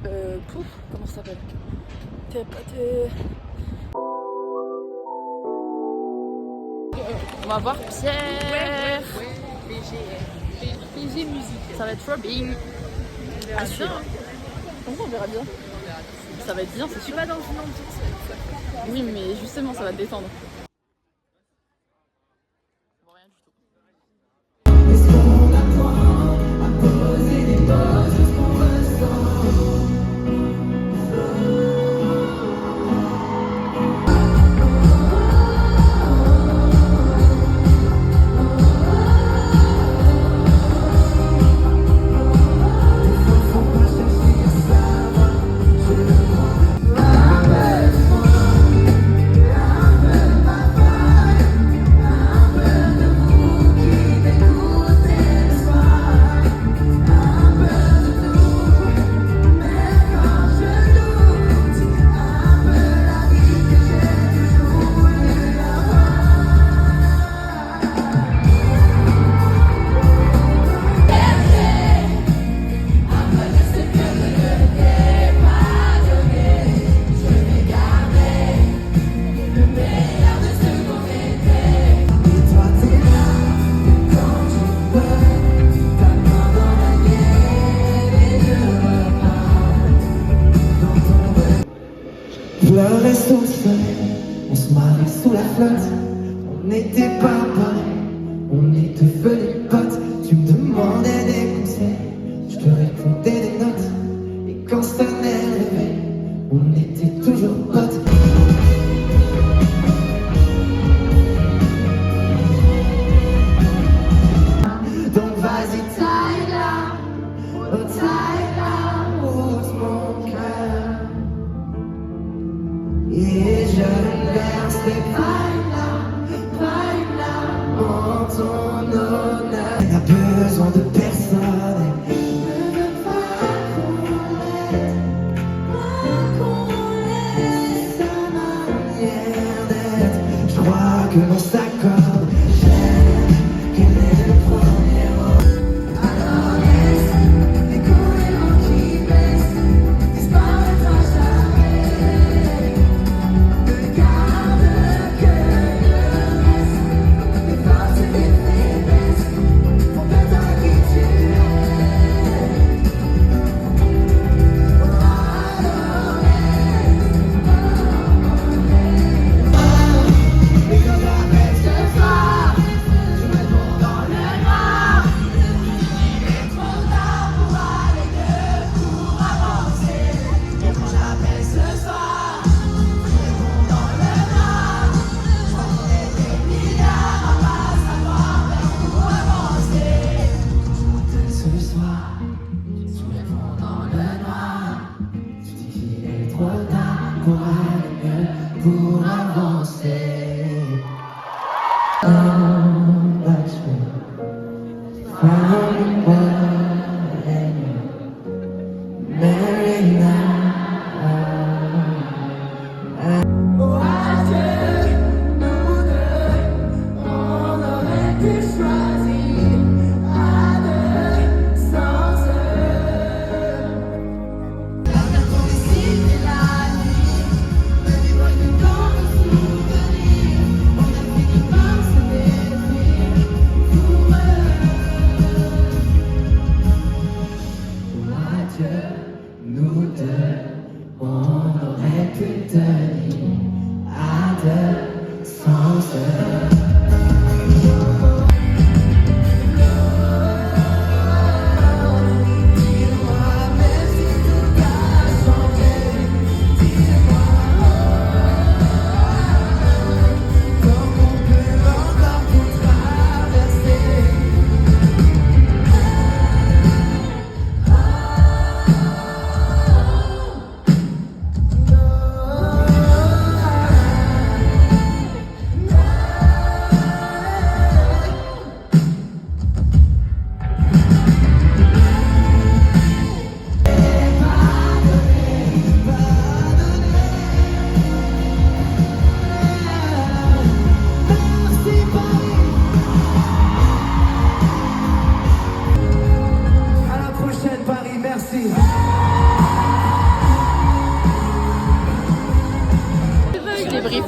Pouf, comment ça s'appelle? On va voir Pierre. PG musique. Ça va être Robin. À suivre. On verra bien. Ça va être bien, c'est Je suis sûr. pas dans une ambiance. Oui, mais justement, ça va te détendre. Rien du tout. Pleurait sous le soleil, on se marrait sous la flotte. On n'était pas pareil, on est devenus potes. Tu me demandais des conseils, je te répondais des notes. Et quand ça m'est réveillé, on était toujours potes. Donc vas-y, taille là, oh taille là, ose mon cœur. Et je verse les pailles là, en ton honneur. Elle a besoin de personne, elle ne veut pas qu'on l'aide sa manière d'être. Je crois que l'on s'accorde, j'aime qu'elle est le premier mot. Alors laisse les courants qui baissent, disparaîtra jamais. Garde que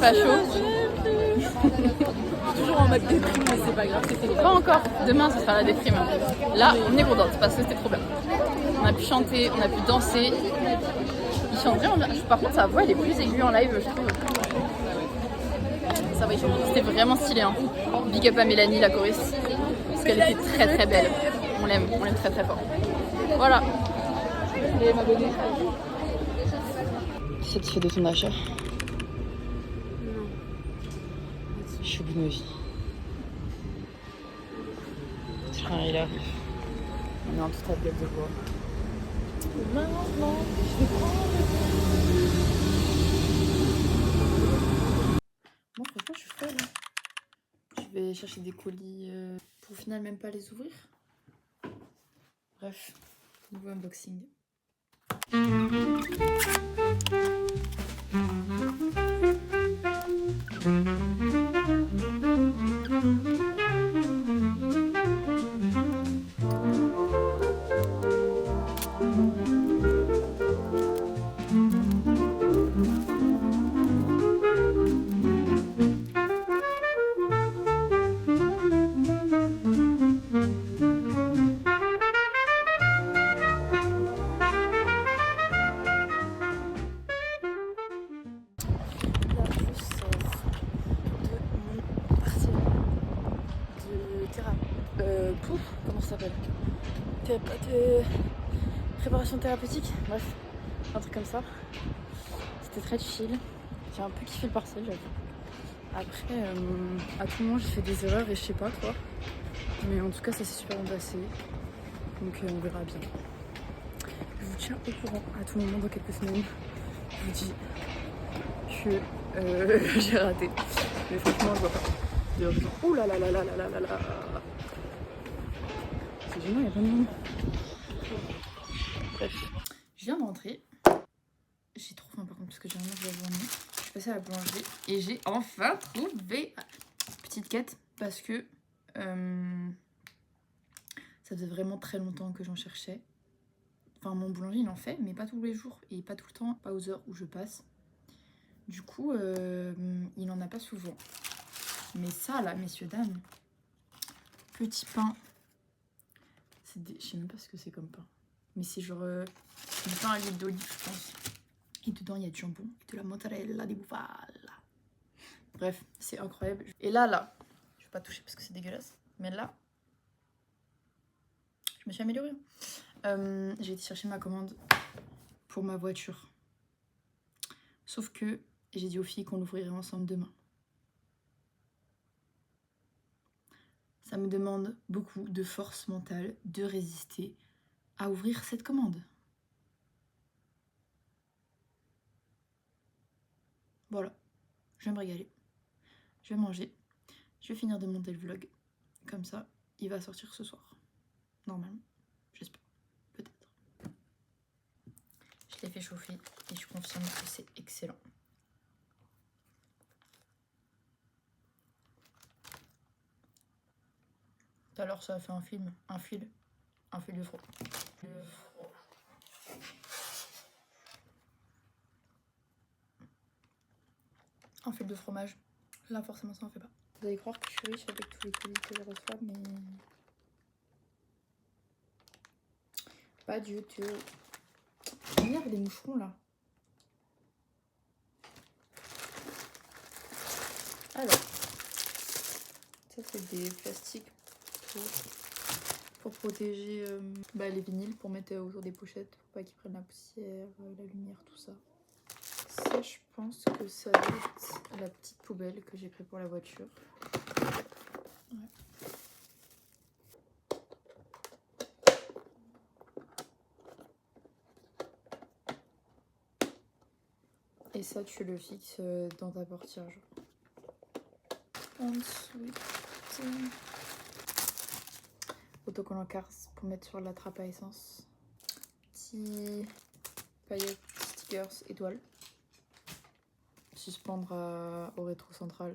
Marie Facho. Toujours en mode déprime, mais c'est pas grave, c'est fait. Pas encore. Demain, ce sera la déprime. Là, on est contente parce que c'était trop bien. On a pu chanter, on a pu danser. Il chante bien. Par contre, sa voix, elle est plus aiguë en live, je trouve. Ça va, c'était vraiment stylé. Hein. Big up à Mélanie, la choriste. Parce qu'elle était très très belle. On l'aime très très fort. Voilà. Et m'abonner. Satisfait de ton achat? Non. Je suis au bout de ma vie. Le train il arrive. On est en toute tablette de bois. Maintenant, je vais prendre. Moi franchement je suis folle. Je vais chercher des colis pour au final même pas les ouvrir. Bref, nouveau unboxing. Comment ça s'appelle? Préparation thérapeutique, bref, un truc comme ça. C'était très chill. J'ai un peu kiffé le partiel, j'avoue. Après, à tout moment, j'ai fait des erreurs et je sais pas quoi. Mais en tout cas, ça s'est super bien passé. Donc, on verra bien. Je vous tiens au courant à tout moment dans quelques semaines. Je vous dis que j'ai raté. Mais franchement, je vois pas. D'ailleurs, je dis, ouh là là là là là là là là. C'est gênant, il y a plein de monde. Bref, je viens de rentrer. J'ai trop faim par contre parce que j'ai vraiment de la journée. Je suis passée à la boulangerie et j'ai enfin trouvé petite quête parce que ça faisait vraiment très longtemps que j'en cherchais. Enfin, mon boulanger il en fait, mais pas tous les jours et pas tout le temps, pas aux heures où je passe. Du coup, il en a pas souvent. Mais ça là, messieurs, dames, petit pain. Je sais même pas ce que c'est comme pain. Mais c'est genre du pain à l'huile d'olive, je pense. Et dedans, il y a du jambon et de la mozzarella di bufala. Bref, c'est incroyable. Et là, je vais pas toucher parce que c'est dégueulasse. Mais là, je me suis améliorée. J'ai été chercher ma commande pour ma voiture. Sauf que j'ai dit aux filles qu'on l'ouvrirait ensemble demain. Ça me demande beaucoup de force mentale de résister à ouvrir cette commande. Voilà, je vais me régaler. Je vais manger. Je vais finir de monter le vlog. Comme ça, il va sortir ce soir. Normalement, j'espère. Peut-être. Je l'ai fait chauffer et je confirme que c'est excellent. Tout à l'heure, ça a fait un fil de froid. Un fil de fromage. Là, forcément, ça en fait pas. Vous allez croire que je suis riche avec tous les colis que je reçois, mais pas du tout. Regarde les moucherons là. Alors, ça c'est des plastiques pour protéger les vinyles, pour mettre autour des pochettes, pour pas qu'ils prennent la poussière, la lumière, tout ça. Ça, je pense que ça doit être la petite poubelle que j'ai pris pour la voiture. Ouais. Et ça, tu le fixes dans ta portière. Ensuite, autocollant Cars pour mettre sur la trappe à essence. Petit paillettes, stickers, étoiles. Suspendre au rétro central.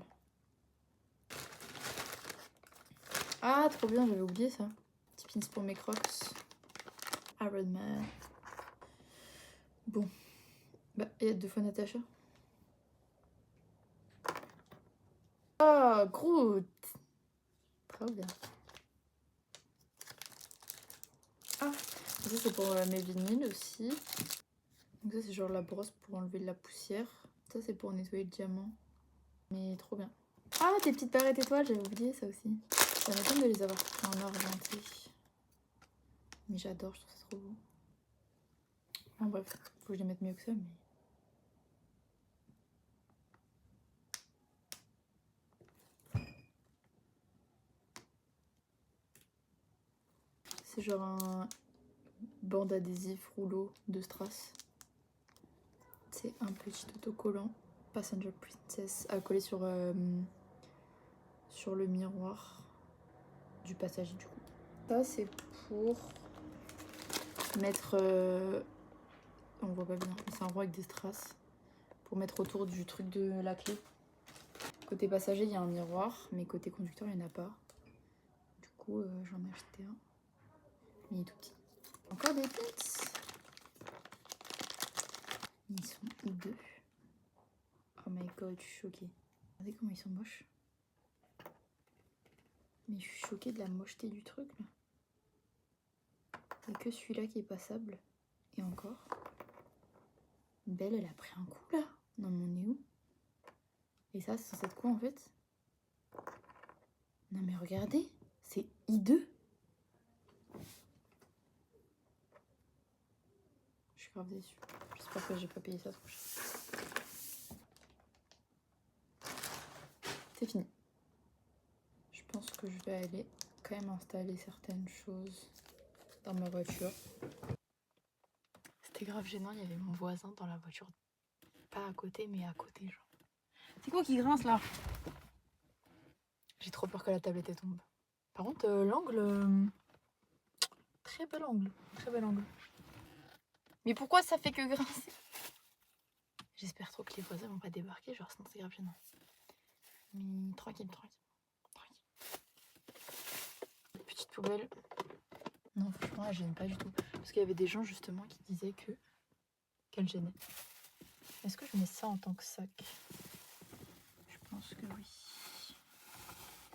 Ah, trop bien, j'avais oublié ça. Petit pins pour mes crocs. Iron Man. Bon. Il y a 2 fois Natacha. Oh, Groot. Trop bien. Ah, ça c'est pour mes vinyles aussi. Donc ça c'est genre la brosse pour enlever de la poussière. Ça c'est pour nettoyer le diamant. Mais trop bien. Ah, des petites barrettes étoiles, j'avais oublié ça aussi. Ça m'étonne de les avoir en argenté. Mais j'adore, je trouve ça trop beau. En bref, faut que je les mette mieux que ça, mais... C'est genre un bande adhésif rouleau de strass. C'est un petit autocollant Passenger Princess à coller sur le miroir du passager du coup. Ça c'est pour mettre... on voit pas bien, c'est un roi avec des strass. Pour mettre autour du truc de la clé. Côté passager il y a un miroir, mais côté conducteur il n'y en a pas. Du coup j'en ai acheté un. Mais il est tout petit. Encore des pins. Ils sont hideux. Oh my god, je suis choquée. Regardez comment ils sont moches. Mais je suis choquée de la mocheté du truc là. Il n'y a que celui-là qui est passable. Et encore. Belle, elle a pris un coup là. Non mais on est où? Et ça, c'est censé être quoi en fait? Non mais regardez, c'est hideux. Je suis grave déçue. J'espère que j'ai pas payé ça trop cher. C'est fini. Je pense que je vais aller quand même installer certaines choses dans ma voiture. C'était grave gênant, il y avait mon voisin dans la voiture. Pas à côté, mais à côté, genre. C'est quoi qui grince là? J'ai trop peur que la tablette tombe. Par contre, l'angle... Très bel angle. Très bel angle. Mais pourquoi ça fait que grincer? J'espère trop que les voisins vont pas débarquer, genre sinon c'est grave gênant. Mais tranquille, tranquille. Petite poubelle. Non, franchement, elle gêne pas du tout. Parce qu'il y avait des gens justement qui disaient qu'elle gênait. Est-ce que je mets ça en tant que sac? Je pense que oui.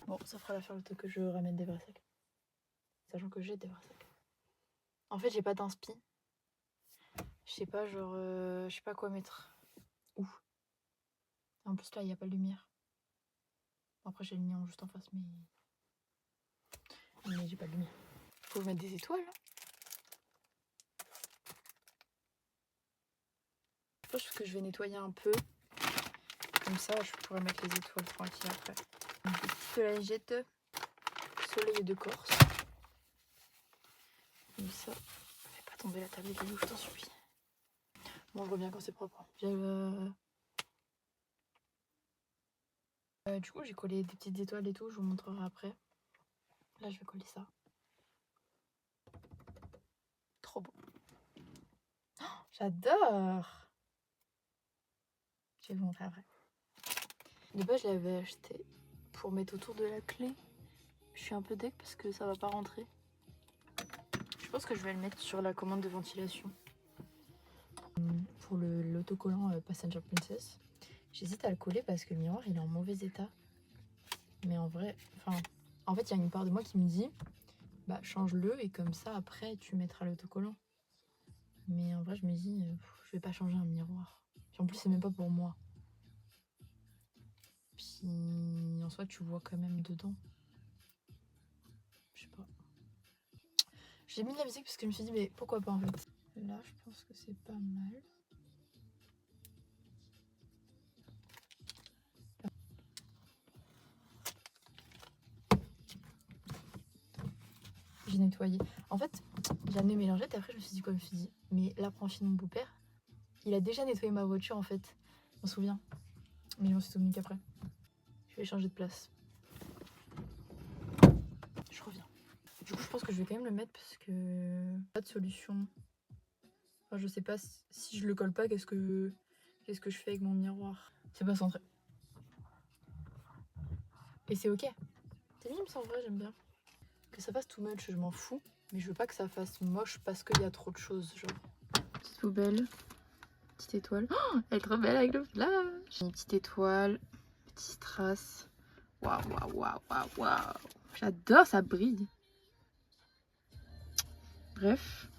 Bon, ça fera l'affaire le temps que je ramène des vrais sacs. Sachant que j'ai des vrais sacs. En fait, j'ai pas d'inspi. Je sais pas, genre... je sais pas quoi mettre. Où? En plus, là, il n'y a pas de lumière. Après, j'ai le néon juste en face, mais j'ai pas de lumière. Faut mettre des étoiles. Hein. Je pense que je vais nettoyer un peu. Comme ça, je pourrais mettre les étoiles tranquilles après. Une petite lingette soleil de Corse. Comme ça, fais pas tomber la tablette de l'eau, je t'en supplie. Bon, je reviens quand c'est propre. Du coup, j'ai collé des petites étoiles et tout, je vous montrerai après. Là, je vais coller ça. Trop beau. Oh, j'adore! Je vais vous montrer après. De base, je l'avais acheté pour mettre autour de la clé. Je suis un peu deg parce que ça va pas rentrer. Je pense que je vais le mettre sur la commande de ventilation. Pour l'autocollant Passenger Princess. J'hésite à le coller parce que le miroir il est en mauvais état. Mais en vrai, en fait il y a une part de moi qui me dit bah change-le et comme ça après tu mettras l'autocollant. Mais en vrai je me dis je vais pas changer un miroir. Puis en plus c'est même pas pour moi. Puis en soi tu vois quand même dedans. Je sais pas. J'ai mis de la musique parce que je me suis dit mais pourquoi pas en fait. Là je pense que c'est pas mal. J'ai nettoyé. En fait, j'ai amené mes lingettes et après je me suis dit quoi? Je me suis dit, mais l'apprenti de mon beau-père, il a déjà nettoyé ma voiture en fait. Je m'en souviens. Mais je m'en suis souvenu qu'après. Je vais changer de place. Je reviens. Du coup, je pense que je vais quand même le mettre parce que pas de solution. Enfin, je sais pas si je le colle pas, qu'est-ce que je fais avec mon miroir? C'est pas centré. Et c'est ok. C'est mignon ça en vrai, j'aime bien. Que ça fasse too much, je m'en fous. Mais je veux pas que ça fasse moche parce qu'il y a trop de choses, genre. Petite poubelle, petite étoile. Oh, elle est trop belle avec le flash. Une petite étoile, petit strass. Waouh, waouh, waouh, waouh, waouh. J'adore, ça brille. Bref.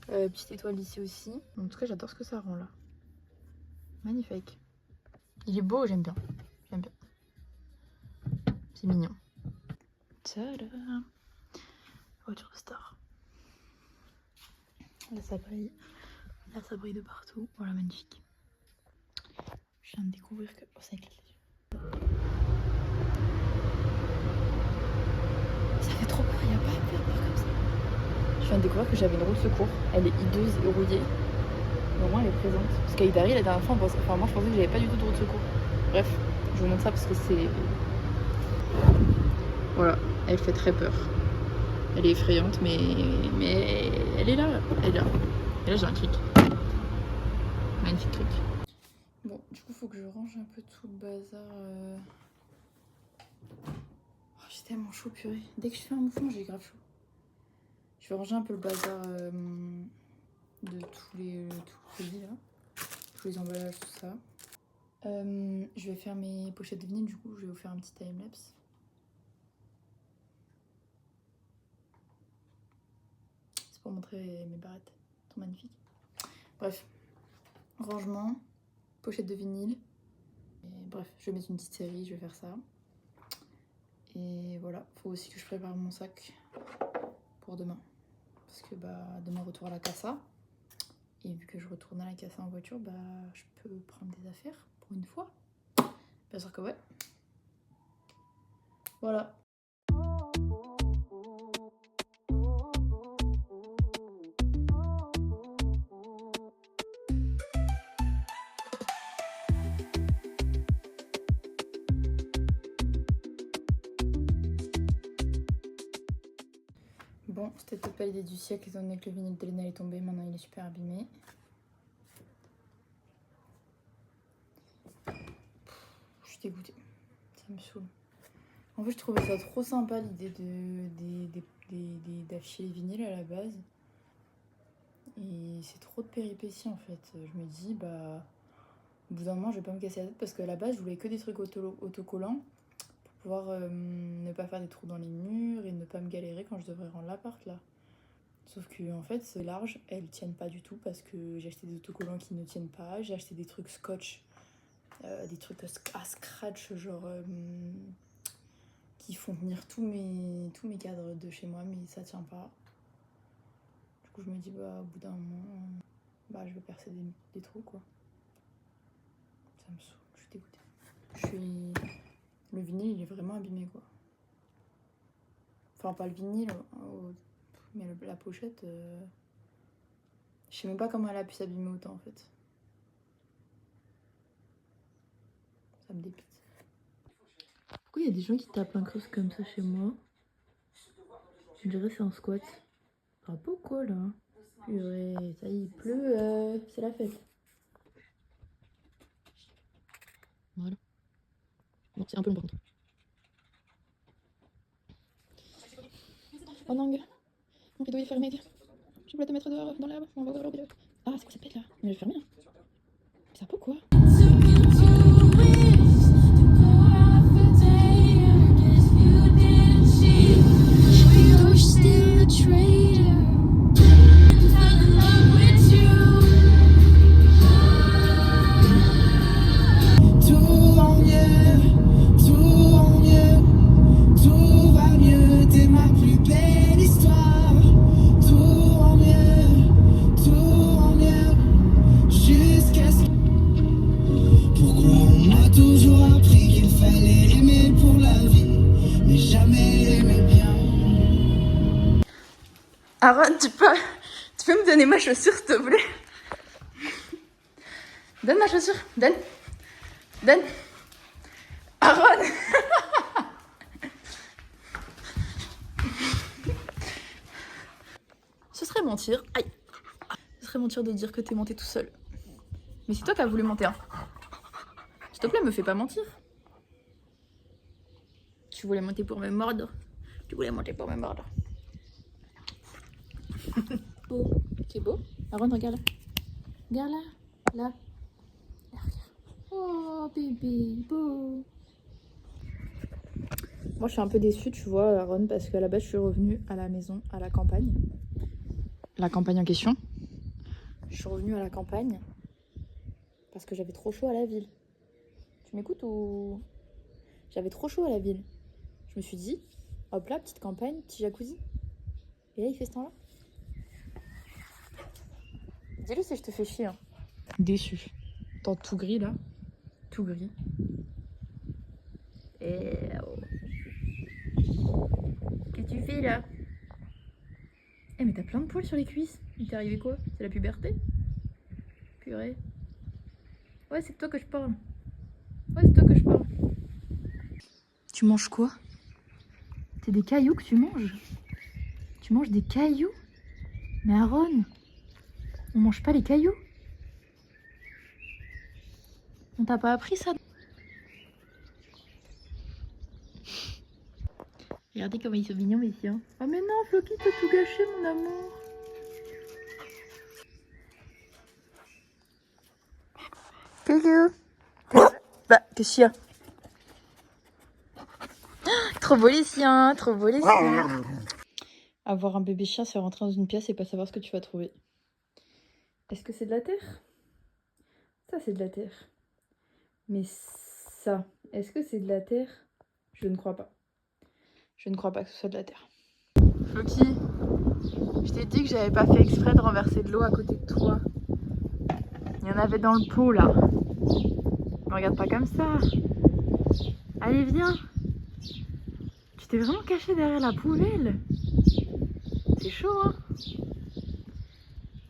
Petite étoile ici aussi. En tout cas, j'adore ce que ça rend là. Magnifique. Il est beau, j'aime bien. J'aime bien. C'est mignon. Tadam. Voiture de star. Là, ça brille. Là, ça brille de partout. Voilà, magnifique. Je viens de découvrir que... Oh, ça éclate les yeux. Ça fait trop peur, il n'y a pas à peur comme ça. Je viens de découvrir que j'avais une roue de secours. Elle est hideuse et rouillée. Mais au moins, elle est présente. Parce qu'à Idari, la dernière fois, moi, je pensais que j'avais pas du tout de roue de secours. Bref, je vous montre ça parce que c'est... Voilà, elle fait très peur. Elle est effrayante, mais elle est là. Elle est là. Et là, j'ai un cric. Magnifique cric. Bon, du coup, faut que je range un peu tout le bazar. Oh, j'ai tellement chaud, purée. Dès que je fais un mouvement, j'ai grave chaud. Je vais ranger un peu le bazar de tous les produits là. Tous les emballages, tout ça. Je vais faire mes pochettes de vinyle, du coup, je vais vous faire un petit timelapse. C'est pour montrer mes barrettes. Elles sont magnifiques. Bref, rangement, pochette de vinyle. Et bref, je vais mettre une petite série, je vais faire ça. Et voilà, faut aussi que je prépare mon sac pour demain. Parce que bah, demain, retour à la casa. Et vu que je retourne à la casa en voiture, bah, je peux prendre des affaires pour une fois. Bien sûr que ouais. Voilà. Bon, c'était peut-être pas l'idée du siècle étant donné que le vinyle de Léna est tombé, maintenant il est super abîmé. Je suis dégoûtée, ça me saoule. En fait, je trouvais ça trop sympa l'idée d'afficher les vinyles à la base. Et c'est trop de péripéties en fait. Je me dis, bah, au bout d'un moment, je vais pas me casser la tête parce qu'à la base, je voulais que des trucs autocollants pour pouvoir ne pas faire des trous dans les murs et ne pas me galérer quand je devrais rendre l'appart là. Sauf que en fait, c'est large, elles tiennent pas du tout parce que j'ai acheté des autocollants qui ne tiennent pas. J'ai acheté des trucs scotch, des trucs à scratch, genre qui font tenir tous mes cadres de chez moi, mais ça tient pas. Du coup, je me dis, bah, au bout d'un moment, bah, je vais percer des trous, quoi. Ça me saoule, je suis dégoûtée. Le vinyle, il est vraiment abîmé, quoi. Enfin, pas le vinyle, mais la pochette, je sais même pas comment elle a pu s'abîmer autant, en fait. Ça me dépite. Pourquoi il y a des gens qui tapent un cross comme ça chez moi? Je dirais c'est un squat. Ça va pas ou quoi là? Purée, ça y est, il pleut, c'est la fête. Voilà. Bon, c'est un peu long par contre. Oh non, mon rideau est fermé. Je voulais te mettre dehors dans l'herbe. On va voir le rideau. Ah, c'est quoi cette bête là? Mais je vais fermer. Hein. Ça va pas ou quoi? Aaron, tu peux me donner ma chaussure, s'il te plaît? Donne ma chaussure, donne. Aaron. Ce serait mentir. Aïe. Ce serait mentir de dire que t'es monté tout seul. Mais c'est toi qui as voulu monter, hein. S'il te plaît, me fais pas mentir. Tu voulais monter pour me mordre. Beau. C'est beau. Aaron, regarde là. Regarde là. Là, regarde. Oh, bébé, beau. Moi, je suis un peu déçue, tu vois, Aaron, parce qu'à la base, je suis revenue à la maison, à la campagne. La campagne en question. Je suis revenue à la campagne parce que j'avais trop chaud à la ville. Tu m'écoutes ou... J'avais trop chaud à la ville. Je me suis dit, hop là, petite campagne, petit jacuzzi. Et là, il fait ce temps-là. Dis-le si je te fais chier. Hein. Déçu. Tant tout gris, là. Tout gris. Et... Qu'est-ce que tu fais, là? Eh, mais t'as plein de poils sur les cuisses. Il t'est arrivé quoi? C'est la puberté? Purée. Ouais, c'est de toi que je parle. Ouais, c'est de toi que je parle. Tu manges quoi? C'est des cailloux que tu manges? Tu manges des cailloux? Mais Aaron, on mange pas les cailloux. On t'a pas appris ça? Regardez comment ils sont mignons, mes chiens. Oh mais non, Floki, t'as tout gâché, mon amour. Coucou. Bah, qu'est-ce qu'il y a? Trop beau les siens, trop beau les siens. Avoir un bébé chien, c'est rentrer dans une pièce et pas savoir ce que tu vas trouver. Est-ce que c'est de la terre? Ça, c'est de la terre. Mais ça, est-ce que c'est de la terre? Je ne crois pas. Je ne crois pas que ce soit de la terre. Floki, je t'ai dit que j'avais pas fait exprès de renverser de l'eau à côté de toi. Il y en avait dans le pot là. Me regarde pas comme ça. Allez, viens. Tu t'es vraiment caché derrière la poubelle. C'est chaud, hein?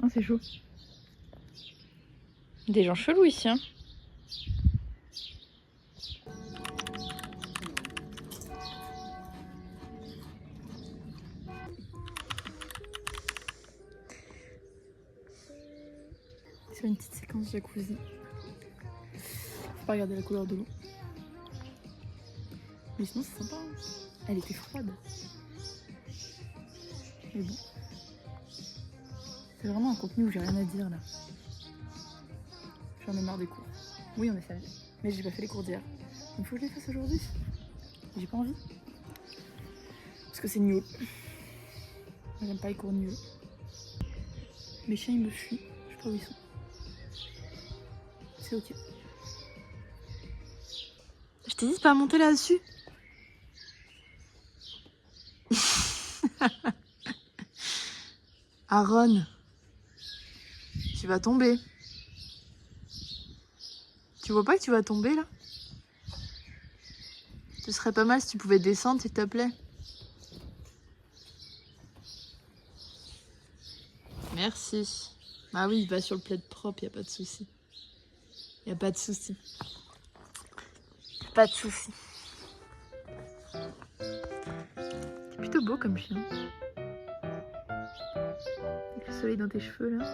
Oh, c'est chaud. Des gens chelous ici, hein? C'est une petite séquence jacuzzi. Faut pas regarder la couleur de l'eau. Mais sinon c'est sympa. Hein. Elle était froide. Mais bon. C'est vraiment un contenu où j'ai rien à dire là. J'en ai marre des cours. Oui, on est sérieux. Mais j'ai pas fait les cours d'hier. Donc faut que je les fasse aujourd'hui. J'ai pas envie. Parce que c'est nul. Moi j'aime pas les cours nuls. Mes chiens ils me fuient. Je sais pas où ils sont. C'est ok. Je t'ai dit de pas monter là-dessus. Aaron, tu vas tomber. Tu vois pas que tu vas tomber là? Ce serait pas mal si tu pouvais descendre s'il te plaît. Merci. Ah oui, va sur le plaid propre, y a pas de souci. Y a pas de souci. Pas de souci. C'est plutôt beau comme chien. Avec le soleil dans tes cheveux là.